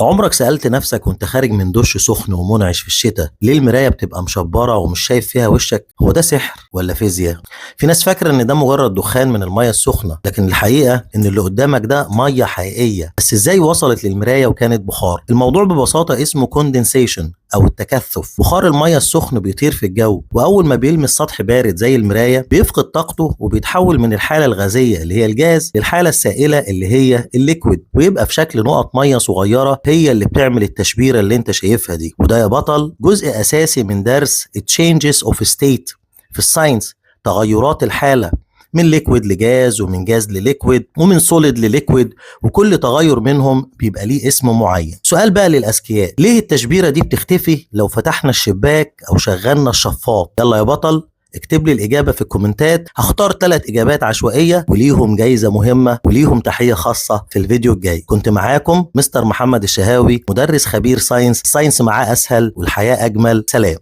عمرك سألت نفسك وانت خارج من دش سخن ومنعش في الشتاء ليه المراية بتبقى مشبرة ومش شايف فيها وشك؟ هو ده سحر ولا فيزياء؟ في ناس فاكرة ان ده مجرد دخان من المية السخنة، لكن الحقيقة ان اللي قدامك ده مية حقيقية، بس ازاي وصلت للمراية وكانت بخار؟ الموضوع ببساطة اسمه كوندنسيشن او التكثف. بخار المية السخن بيطير في الجو، واول ما بيلمس سطح بارد زي المراية بيفقد طاقته وبيتحول من الحالة الغازية اللي هي الجاز للحالة السائلة اللي هي الليكويد، ويبقى في شكل نقط مية صغيرة هي اللي بتعمل التشبيرة اللي انت شايفها دي. وده يا بطل جزء اساسي من درس changes of state في الساينس، تغيرات الحالة من ليكويد لجاز ومن جاز لليكويد ومن سوليد لليكويد، وكل تغير منهم بيبقى ليه اسم معين. سؤال بقى للأذكياء، ليه التشبيرة دي بتختفي لو فتحنا الشباك أو شغلنا الشفاط؟ يلا يا بطل اكتب لي الإجابة في الكومنتات، هختار 3 إجابات عشوائية وليهم جايزة مهمة وليهم تحية خاصة في الفيديو الجاي. كنت معاكم مستر محمد الشهاوي، مدرس خبير ساينس معاه أسهل والحياة أجمل. سلام.